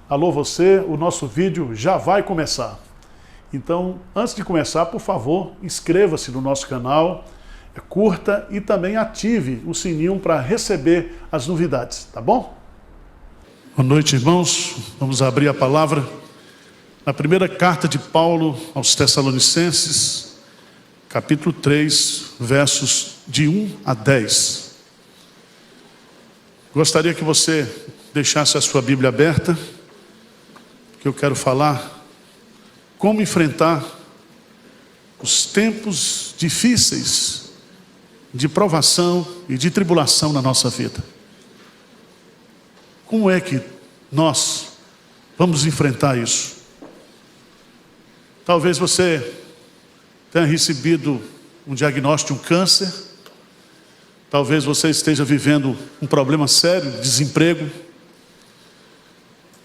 Alô você, o nosso vídeo já vai começar. Então, antes de começar, por favor, inscreva-se no nosso canal, curta e também ative o sininho para receber as novidades, tá bom? Boa noite, irmãos. Vamos abrir a palavra na primeira carta de Paulo aos Tessalonicenses, capítulo 3, versos de 1 a 10. Gostaria que você deixasse a sua Bíblia aberta, que eu quero falar como enfrentar os tempos difíceis de provação e de tribulação na nossa vida. Como é que nós vamos enfrentar isso? Talvez você tenha recebido um diagnóstico de um câncer, talvez você esteja vivendo um problema sério de desemprego,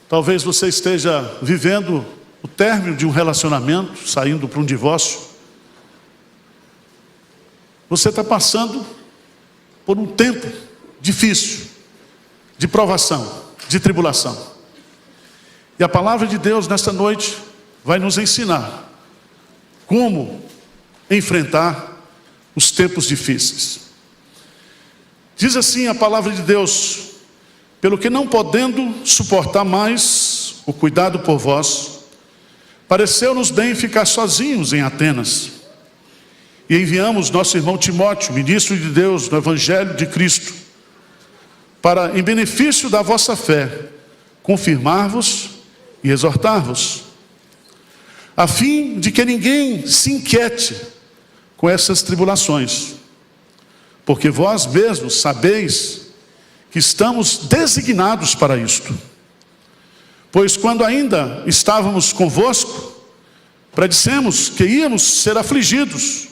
talvez você esteja vivendo o término de um relacionamento, saindo para um divórcio. Você está passando por um tempo difícil, de provação, de tribulação. E a palavra de Deus nesta noite vai nos ensinar como enfrentar os tempos difíceis. Diz assim a palavra de Deus: pelo que não podendo suportar mais o cuidado por vós, pareceu-nos bem ficar sozinhos em Atenas. E enviamos nosso irmão Timóteo, ministro de Deus no Evangelho de Cristo, para, em benefício da vossa fé, confirmar-vos e exortar-vos, a fim de que ninguém se inquiete com essas tribulações, porque vós mesmos sabeis que estamos designados para isto. Pois quando ainda estávamos convosco, predissemos que íamos ser afligidos,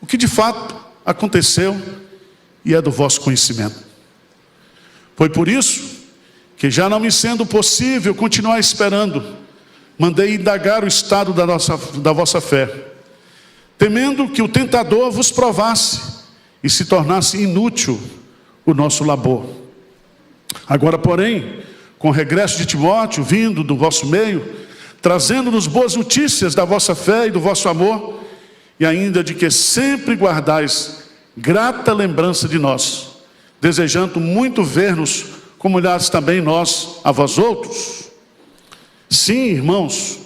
o que de fato aconteceu e é do vosso conhecimento. Foi por isso que, já não me sendo possível continuar esperando, mandei indagar o estado da vossa fé, temendo que o tentador vos provasse e se tornasse inútil o nosso labor. Agora, porém, com o regresso de Timóteo, vindo do vosso meio, trazendo-nos boas notícias da vossa fé e do vosso amor, e ainda de que sempre guardais grata lembrança de nós, desejando muito ver-nos, como olhares também nós a vós outros. Sim, irmãos,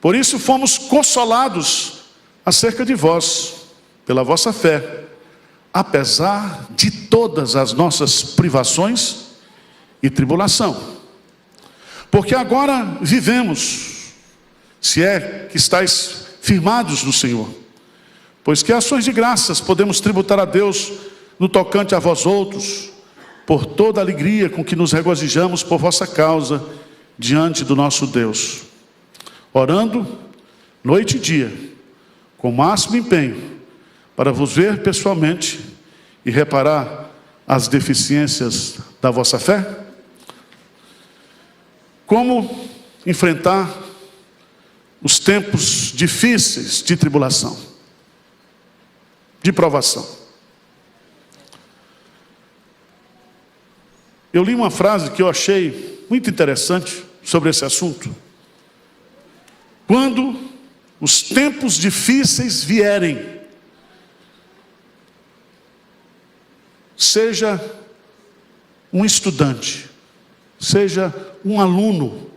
por isso fomos consolados acerca de vós, pela vossa fé, apesar de todas as nossas privações e tribulação. Porque agora vivemos, se é que estáis firmados no Senhor, pois que ações de graças podemos tributar a Deus no tocante a vós outros, por toda a alegria com que nos regozijamos por vossa causa diante do nosso Deus, orando noite e dia, com o máximo empenho, para vos ver pessoalmente e reparar as deficiências da vossa fé. Como enfrentar os tempos difíceis de tribulação, de provação? Eu li uma frase que eu achei muito interessante sobre esse assunto. Quando os tempos difíceis vierem, seja um estudante, seja um aluno,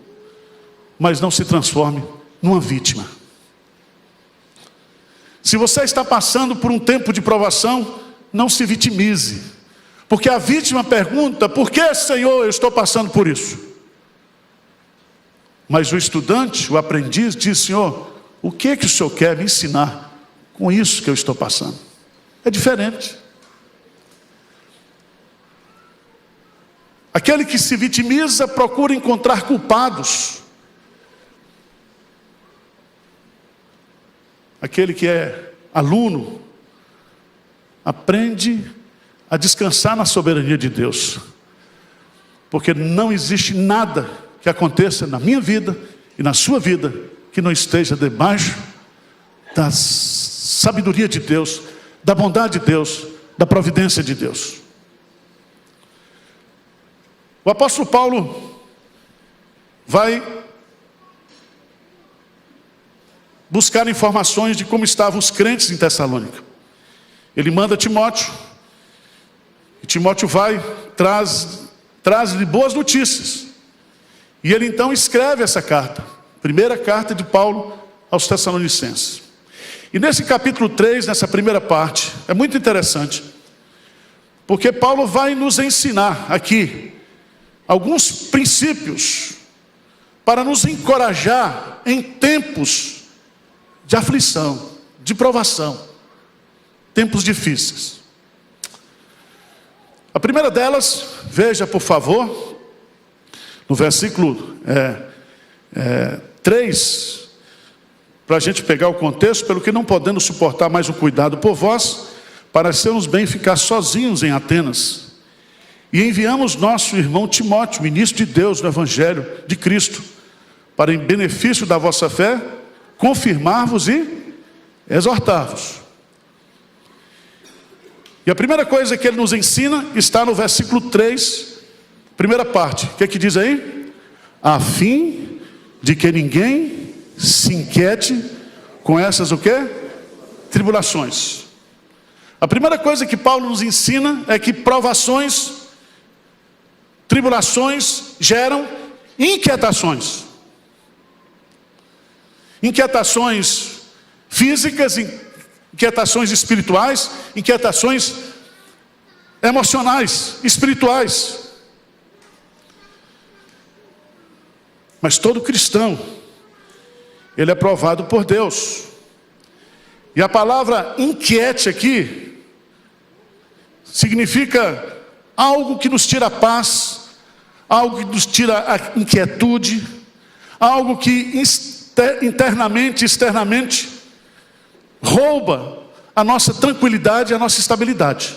mas não se transforme numa vítima. Se você está passando por um tempo de provação, não se vitimize, porque a vítima pergunta: por que, Senhor, eu estou passando por isso? Mas o estudante, o aprendiz, diz: Senhor, o que o Senhor quer me ensinar com isso que eu estou passando? É diferente. Aquele que se vitimiza procura encontrar culpados. Aquele que é aluno aprende a descansar na soberania de Deus, porque não existe nada que aconteça na minha vida e na sua vida que não esteja debaixo da sabedoria de Deus, da bondade de Deus, da providência de Deus. O apóstolo Paulo vai buscar informações de como estavam os crentes em Tessalônica. Ele manda Timóteo, e Timóteo vai, traz-lhe boas notícias. E ele então escreve essa carta, primeira carta de Paulo aos Tessalonicenses. E nesse capítulo 3, nessa primeira parte, é muito interessante, porque Paulo vai nos ensinar aqui alguns princípios para nos encorajar em tempos de aflição, de provação, tempos difíceis. A primeira delas, veja por favor, no versículo 3, para a gente pegar o contexto: pelo que não podendo suportar mais o cuidado por vós, parecemos bem ficar sozinhos em Atenas. E enviamos nosso irmão Timóteo, ministro de Deus no Evangelho de Cristo, para em benefício da vossa fé, confirmar-vos e exortar-vos. E a primeira coisa que ele nos ensina está no versículo 3, primeira parte. O que é que diz aí? A fim de que ninguém se inquiete com essas o quê? Tribulações. A primeira coisa que Paulo nos ensina é que provações, tribulações geram inquietações. Inquietações físicas, inquietações espirituais, inquietações emocionais, espirituais. Mas todo cristão, ele é provado por Deus. E a palavra inquiete aqui significa algo que nos tira a paz, algo que nos tira a inquietude, algo que internamente, externamente rouba a nossa tranquilidade, a nossa estabilidade.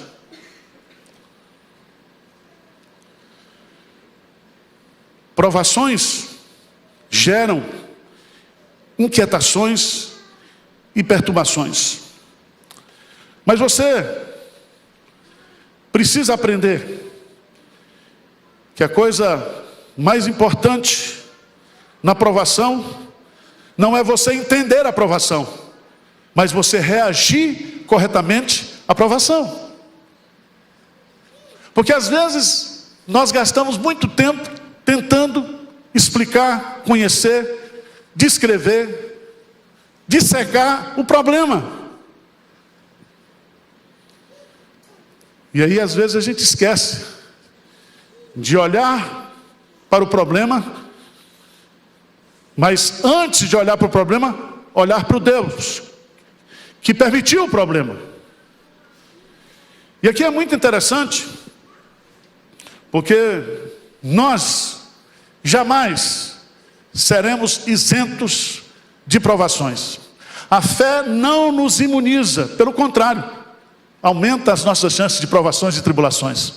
Provações geram inquietações e perturbações. Mas você precisa aprender que a coisa mais importante na provação não é você entender a provação, mas você reagir corretamente à provação. Porque às vezes nós gastamos muito tempo tentando explicar, conhecer, descrever, dissecar o problema. E aí às vezes a gente esquece de olhar para o problema, mas antes de olhar para o problema, olhar para o Deus que permitiu o problema. E aqui é muito interessante, porque nós jamais seremos isentos de provações. A fé não nos imuniza, pelo contrário, aumenta as nossas chances de provações e tribulações.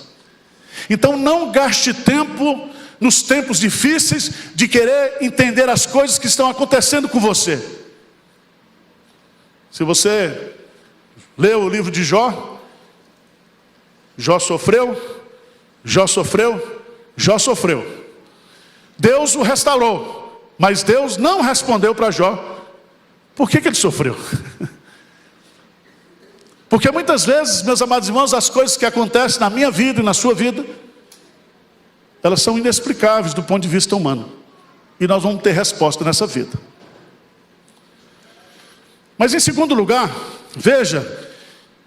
Então não gaste tempo nos tempos difíceis de querer entender as coisas que estão acontecendo com você. Se você leu o livro de Jó, Jó sofreu, Jó sofreu, Jó sofreu. Deus o restaurou, mas Deus não respondeu para Jó por que ele sofreu. Porque muitas vezes, meus amados irmãos, as coisas que acontecem na minha vida e na sua vida, elas são inexplicáveis do ponto de vista humano, e nós vamos ter resposta nessa vida. Mas em segundo lugar, veja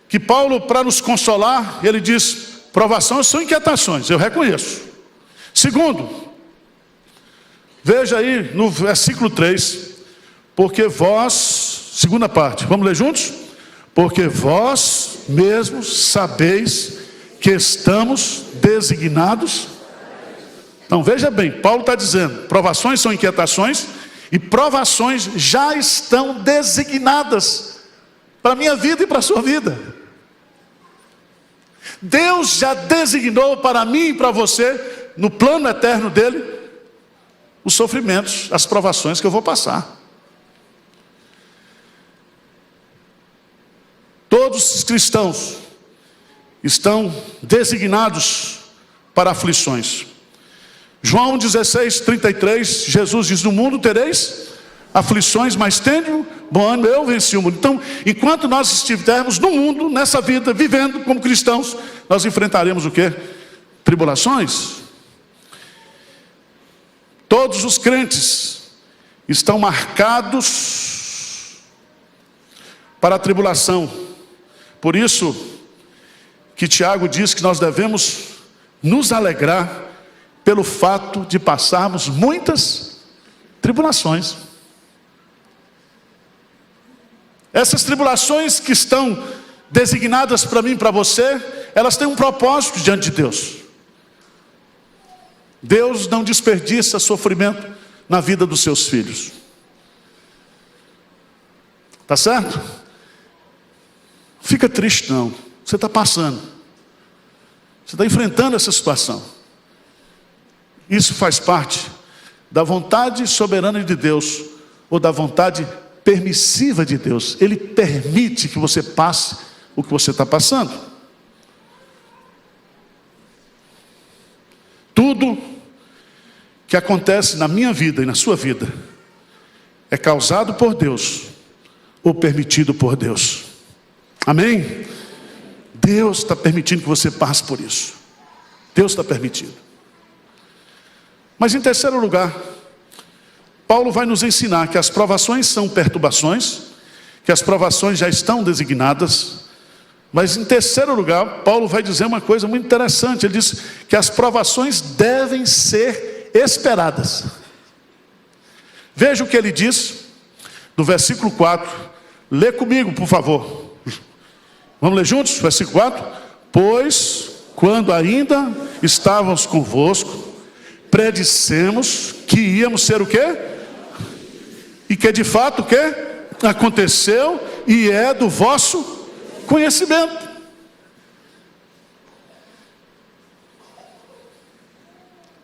que Paulo, para nos consolar, ele diz: provações são inquietações, eu reconheço. Segundo, veja aí no versículo 3, porque vós, segunda parte, vamos ler juntos? Porque vós mesmos sabeis que estamos designados. Então veja bem, Paulo está dizendo, provações são inquietações, e provações já estão designadas para a minha vida e para a sua vida. Deus já designou para mim e para você, no plano eterno dele, os sofrimentos, as provações que eu vou passar. Todos os cristãos estão designados para aflições. João 16:33, Jesus diz: no mundo tereis aflições, mas tende bom ânimo, eu venci o mundo. Então, enquanto nós estivermos no mundo, nessa vida, vivendo como cristãos, nós enfrentaremos o quê? Tribulações. Todos os crentes estão marcados para a tribulação. Por isso que Tiago diz que nós devemos nos alegrar pelo fato de passarmos muitas tribulações. Essas tribulações que estão designadas para mim e para você, elas têm um propósito diante de Deus. Deus não desperdiça sofrimento na vida dos seus filhos. Tá certo? Fica triste não. Você está passando. Você está enfrentando essa situação. Isso faz parte da vontade soberana de Deus, ou da vontade permissiva de Deus. Ele permite que você passe o que você está passando. Tudo que acontece na minha vida e na sua vida é causado por Deus ou permitido por Deus. Amém? Deus está permitindo que você passe por isso. Deus está permitindo. Mas em terceiro lugar, Paulo vai nos ensinar que as provações são perturbações, que as provações já estão designadas. Mas em terceiro lugar, Paulo vai dizer uma coisa muito interessante. Ele diz que as provações devem ser esperadas. Veja o que ele diz no versículo 4. Lê comigo, por favor. Vamos ler juntos? Versículo 4. Pois, quando ainda estávamos convosco, predissemos que íamos ser o quê? E que de fato o quê? Aconteceu e é do vosso conhecimento.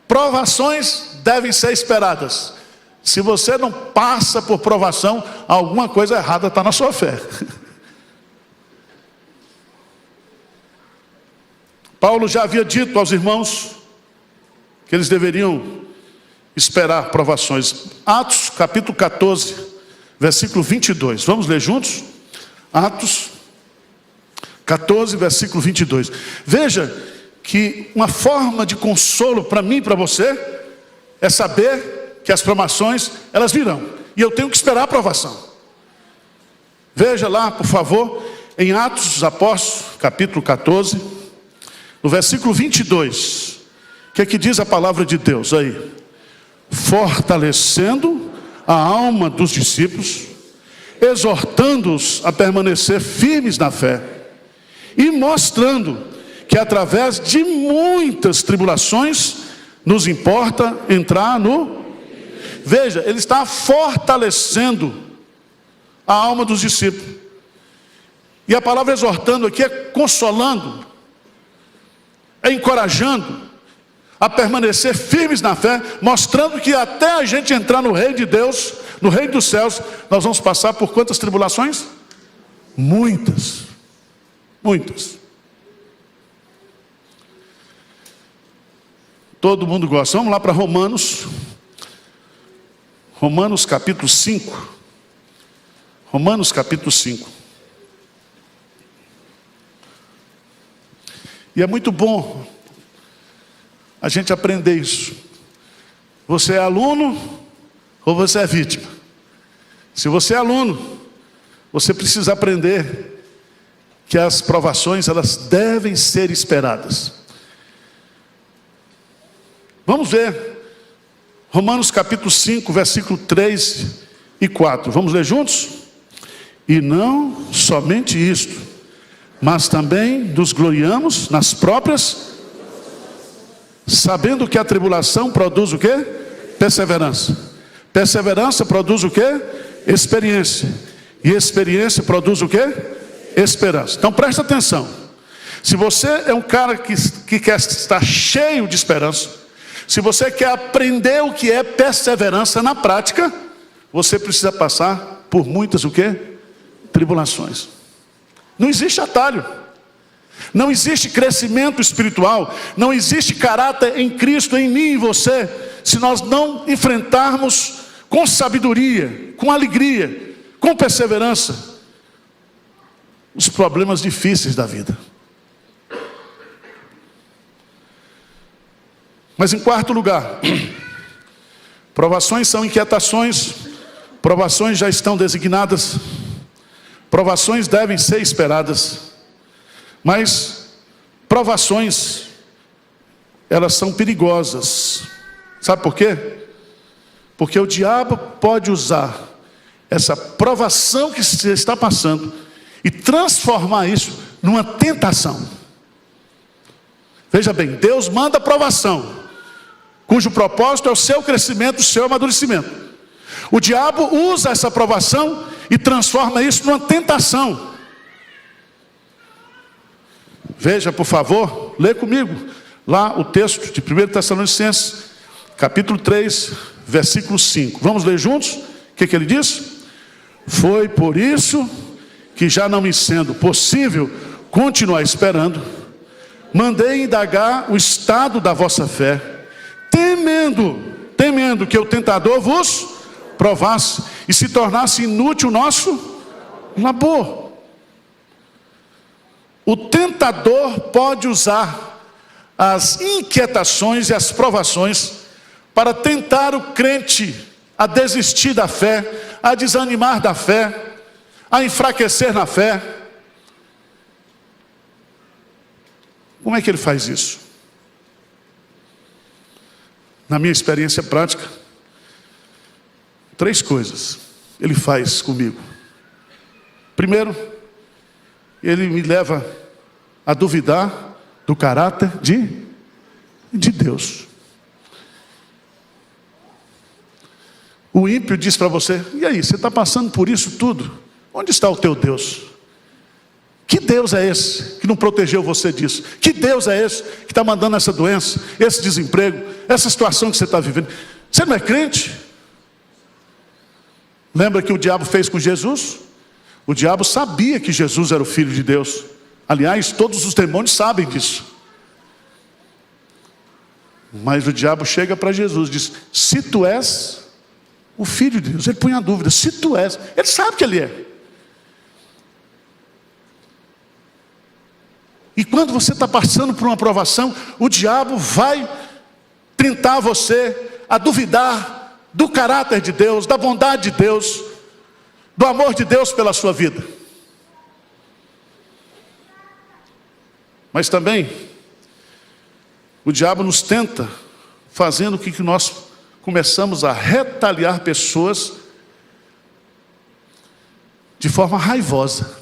Provações devem ser esperadas. Se você não passa por provação, alguma coisa errada está na sua fé. Paulo já havia dito aos irmãos que eles deveriam esperar provações. Atos capítulo 14, versículo 22. Vamos ler juntos? Atos 14, versículo 22. Veja que uma forma de consolo para mim e para você é saber que as provações, elas virão. E eu tenho que esperar a provação. Veja lá, por favor, em Atos dos Apóstolos, capítulo 14, no versículo 22. O que é que diz a palavra de Deus aí? Fortalecendo a alma dos discípulos, exortando-os a permanecer firmes na fé, e mostrando que através de muitas tribulações nos importa entrar no... Veja, ele está fortalecendo a alma dos discípulos. E a palavra exortando aqui é consolando, é encorajando a permanecer firmes na fé, mostrando que até a gente entrar no reino de Deus, no reino dos céus, nós vamos passar por quantas tribulações? Muitas. Muitas. Todo mundo gosta. Vamos lá para Romanos. Romanos capítulo 5. Romanos capítulo 5. E é muito bom a gente aprender isso. Você é aluno ou você é vítima? Se você é aluno, você precisa aprender que as provações, elas devem ser esperadas. Vamos ver Romanos capítulo 5, versículo 3 e 4. Vamos ler juntos? E não somente isto, mas também nos gloriamos nas próprias, sabendo que a tribulação produz o quê? Perseverança. Perseverança produz o quê? Experiência. E experiência produz o quê? Esperança. Então presta atenção. Se você é um cara que quer estar cheio de esperança, se você quer aprender o que é perseverança na prática, você precisa passar por muitas o quê? Tribulações. Não existe atalho. Não existe crescimento espiritual, não existe caráter em Cristo, em mim e em você, se nós não enfrentarmos com sabedoria, com alegria, com perseverança, os problemas difíceis da vida. Mas em quarto lugar, provações são inquietações, provações já estão designadas, provações devem ser esperadas, mas provações, elas são perigosas. Sabe por quê? Porque o diabo pode usar essa provação que você está passando e transformar isso numa tentação. Veja bem, Deus manda provação, cujo propósito é o seu crescimento, o seu amadurecimento. O diabo usa essa provação e transforma isso numa tentação. Veja, por favor, lê comigo lá o texto de 1 Tessalonicenses, capítulo 3, versículo 5. Vamos ler juntos? O que ele diz? Foi por isso que, já não me sendo possível continuar esperando, mandei indagar o estado da vossa fé, temendo que o tentador vos provasse e se tornasse inútil o nosso labor. O tentador pode usar as inquietações e as provações para tentar o crente a desistir da fé, a desanimar da fé, a enfraquecer na fé. Como é que ele faz isso? Na minha experiência prática, 3 coisas ele faz comigo. Primeiro, ele me leva a duvidar do caráter de Deus. O ímpio diz para você: e aí, você está passando por isso tudo? Onde está o teu Deus? Que Deus é esse que não protegeu você disso? Que Deus é esse que está mandando essa doença, esse desemprego, essa situação que você está vivendo? Você não é crente? Lembra que o diabo fez com Jesus? O diabo sabia que Jesus era o Filho de Deus. Aliás, todos os demônios sabem disso. Mas o diabo chega para Jesus e diz: se tu és o Filho de Deus. Ele põe a dúvida: se tu és. Ele sabe que ele é. E quando você está passando por uma provação, o diabo vai tentar você a duvidar do caráter de Deus, da bondade de Deus, do amor de Deus pela sua vida. Mas também o diabo nos tenta, fazendo com que nós começamos a retaliar pessoas de forma raivosa.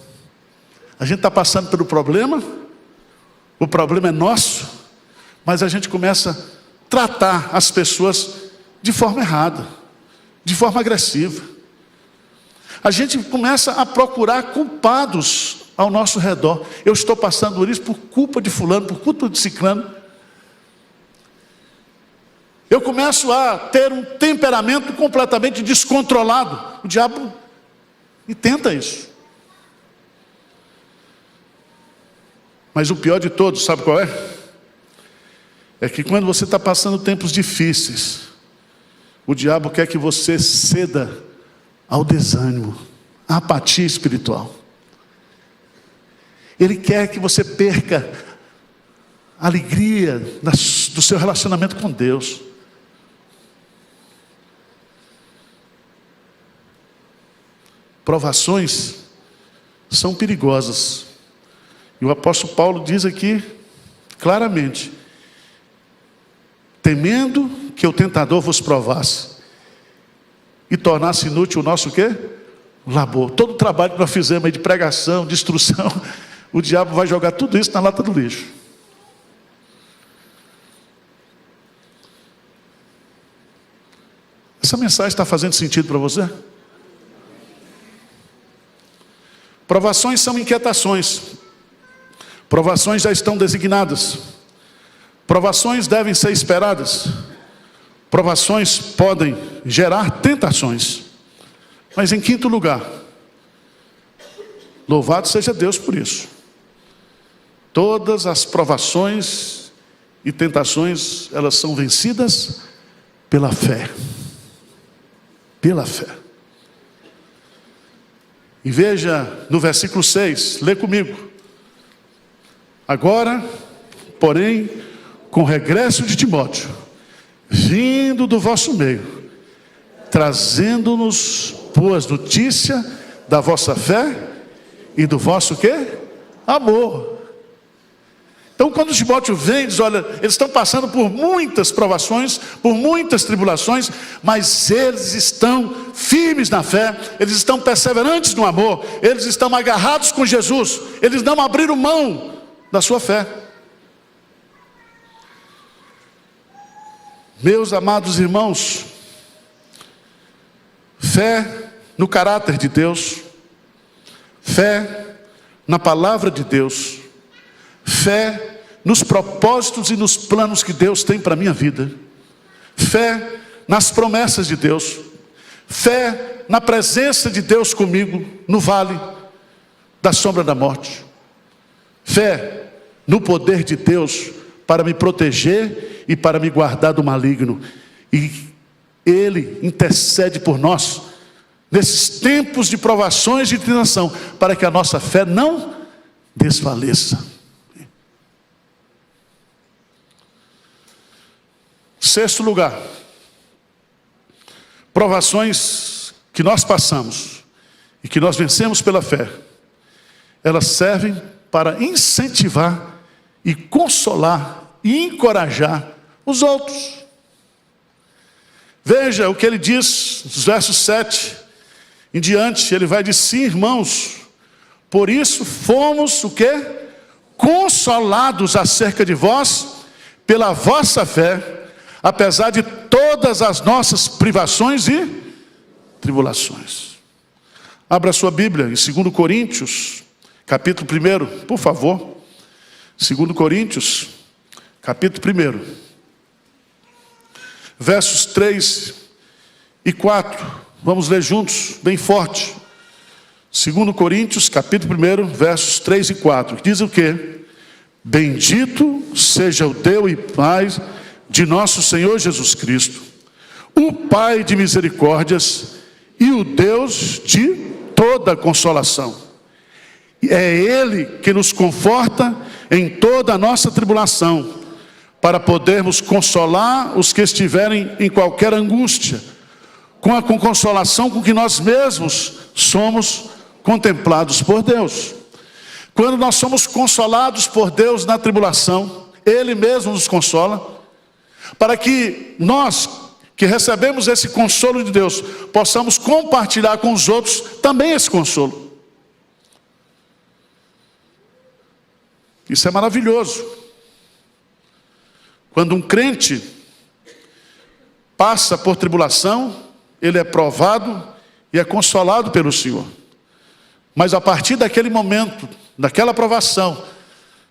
A gente está passando pelo problema, o problema é nosso, mas a gente começa a tratar as pessoas de forma errada, de forma agressiva. A gente começa a procurar culpados ao nosso redor. Eu estou passando por isso por culpa de fulano, por culpa de ciclano. Eu começo a ter um temperamento completamente descontrolado. O diabo me tenta isso. Mas o pior de todos, sabe qual é? É que quando você está passando tempos difíceis, o diabo quer que você ceda ao desânimo, à apatia espiritual. Ele quer que você perca a alegria do seu relacionamento com Deus. Provações são perigosas. E o apóstolo Paulo diz aqui claramente: temendo que o tentador vos provasse e tornasse inútil o nosso quê? Labor. Todo o trabalho que nós fizemos aí de pregação, de instrução, o diabo vai jogar tudo isso na lata do lixo. Essa mensagem está fazendo sentido para você? Provações são inquietações. Provações já estão designadas. Provações devem ser esperadas. Provações podem gerar tentações. Mas em quinto lugar, louvado seja Deus por isso, todas as provações e tentações, elas são vencidas pela fé. Pela fé. E veja no versículo 6, lê comigo. Agora, porém, com o regresso de Timóteo, vindo do vosso meio, trazendo-nos boas notícias da vossa fé e do vosso quê? Amor. Então, quando Timóteo vem, diz, olha, eles estão passando por muitas provações, por muitas tribulações, mas eles estão firmes na fé, eles estão perseverantes no amor, eles estão agarrados com Jesus, eles não abriram mão da sua fé. Meus amados irmãos, fé no caráter de Deus, fé na palavra de Deus, fé nos propósitos e nos planos que Deus tem para a minha vida, fé nas promessas de Deus, fé na presença de Deus comigo no vale da sombra da morte, fé no poder de Deus para me proteger e para me guardar do maligno. E Ele intercede por nós nesses tempos de provações e de tentação, para que a nossa fé não desfaleça. Sexto lugar, provações que nós passamos e que nós vencemos pela fé, elas servem para incentivar e consolar e encorajar os outros. Veja o que ele diz nos versos 7 em diante. Ele vai dizer: sim, irmãos, por isso fomos o quê? Consolados acerca de vós pela vossa fé, apesar de todas as nossas privações e tribulações. Abra sua Bíblia em 2 Coríntios, capítulo 1, por favor. 2 Coríntios, capítulo 1, versos 3 e 4. Vamos ler juntos, bem forte. 2 Coríntios, capítulo 1, versos 3 e 4. Diz o quê? Bendito seja o Deus e Pai de nosso Senhor Jesus Cristo, o Pai de misericórdias e o Deus de toda consolação. É Ele que nos conforta em toda a nossa tribulação, para podermos consolar os que estiverem em qualquer angústia, com a consolação com que nós mesmos somos contemplados por Deus. Quando nós somos consolados por Deus na tribulação, Ele mesmo nos consola, para que nós que recebemos esse consolo de Deus, possamos compartilhar com os outros também esse consolo. Isso é maravilhoso. Quando um crente passa por tribulação, ele é provado e é consolado pelo Senhor. Mas a partir daquele momento, daquela provação,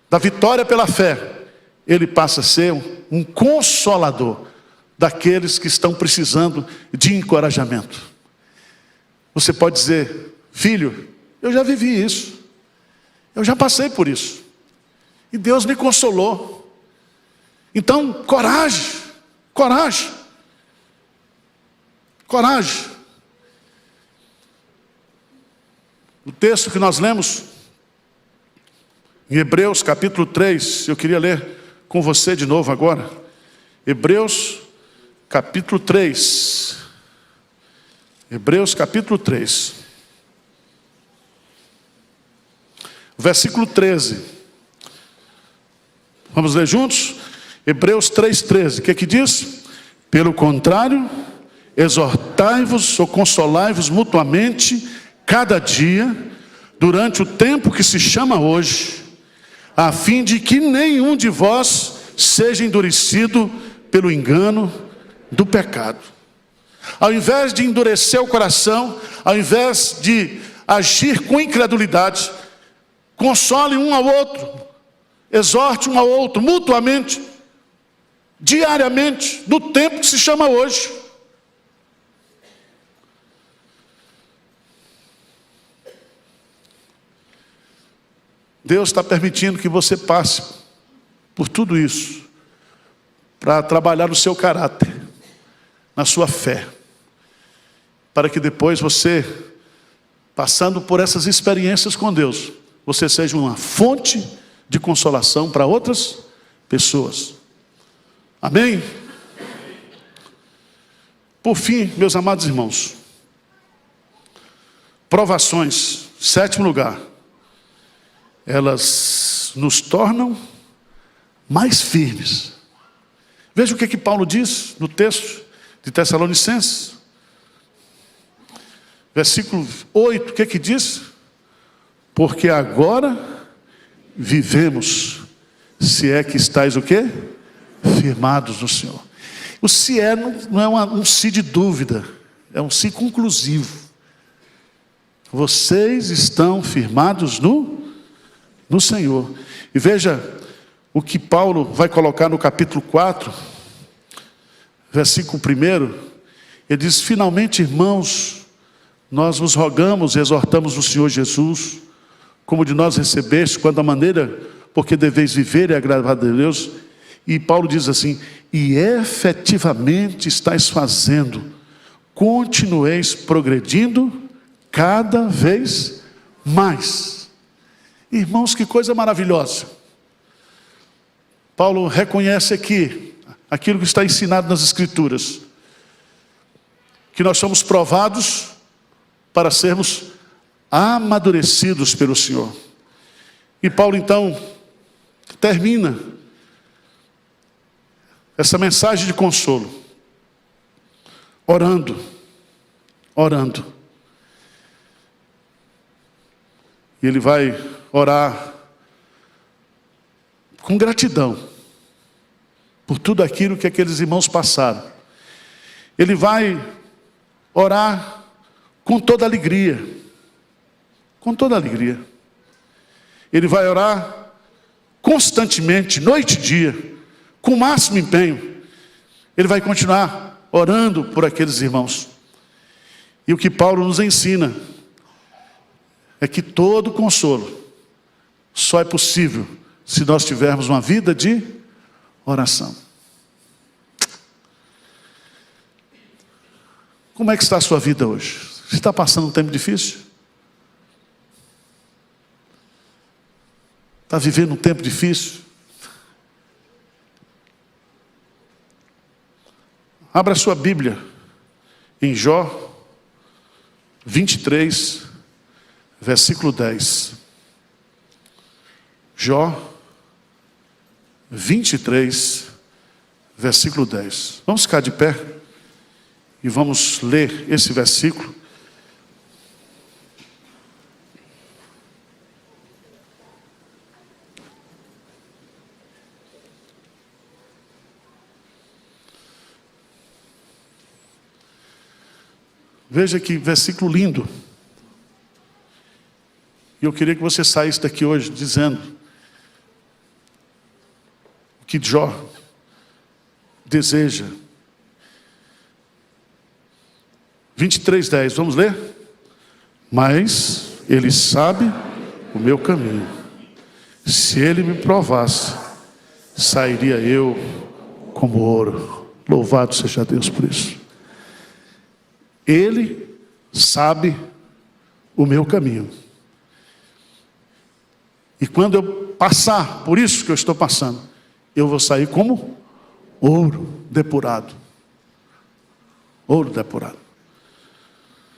da vitória pela fé, ele passa a ser um consolador daqueles que estão precisando de encorajamento. Você pode dizer: filho, eu já vivi isso, eu já passei por isso, e Deus me consolou. Então, coragem, coragem, coragem. O texto que nós lemos em Hebreus capítulo 3, eu queria ler com você de novo agora. Hebreus capítulo 3. Hebreus capítulo 3. Versículo 13. Vamos ler juntos? Hebreus 3,13. O que diz? Pelo contrário, exortai-vos ou consolai-vos mutuamente cada dia, durante o tempo que se chama hoje, a fim de que nenhum de vós seja endurecido pelo engano do pecado. Ao invés de endurecer o coração, ao invés de agir com incredulidade, console um ao outro, exorte um ao outro mutuamente, diariamente, no tempo que se chama hoje. Deus está permitindo que você passe por tudo isso, para trabalhar no seu caráter, na sua fé, para que depois você, passando por essas experiências com Deus, você seja uma fonte de consolação para outras pessoas. Amém? Por fim, meus amados irmãos, provações, 7º lugar, elas nos tornam mais firmes. Veja o que Paulo diz no texto de Tessalonicenses. Versículo 8, o que diz? Porque agora vivemos, se é que estáis o quê? Firmados no Senhor. O se é não é um se de dúvida, é um se conclusivo. Vocês estão firmados no Senhor. E veja o que Paulo vai colocar no capítulo 4, versículo 1. Ele diz: finalmente, irmãos, nós vos rogamos e exortamos no Senhor Jesus, como de nós recebeste, quanto à maneira porque deveis viver e agradar a Deus. E Paulo diz assim: e efetivamente estáis fazendo, continueis progredindo cada vez mais. Irmãos, que coisa maravilhosa. Paulo reconhece aqui aquilo que está ensinado nas Escrituras, que nós somos provados para sermos amadurecidos pelo Senhor. E Paulo então termina essa mensagem de consolo orando. E ele vai orar com gratidão por tudo aquilo que aqueles irmãos passaram. Ele vai orar com toda alegria. Com toda alegria. Ele vai orar constantemente, noite e dia, com o máximo empenho. Ele vai continuar orando por aqueles irmãos. E o que Paulo nos ensina é que todo consolo só é possível se nós tivermos uma vida de oração. Como é que está a sua vida hoje? Você está passando um tempo difícil? Está vivendo um tempo difícil? Abra sua Bíblia em Jó 23, versículo 10. Jó 23, versículo 10. Vamos ficar de pé e vamos ler esse versículo. Veja que versículo lindo. E eu queria que você saísse daqui hoje dizendo o que Jó deseja. 23:10, vamos ler? Mas ele sabe o meu caminho. Se ele me provasse, sairia eu como ouro. Louvado seja Deus por isso. Ele sabe o meu caminho. E quando eu passar por isso que eu estou passando, eu vou sair como ouro depurado. Ouro depurado.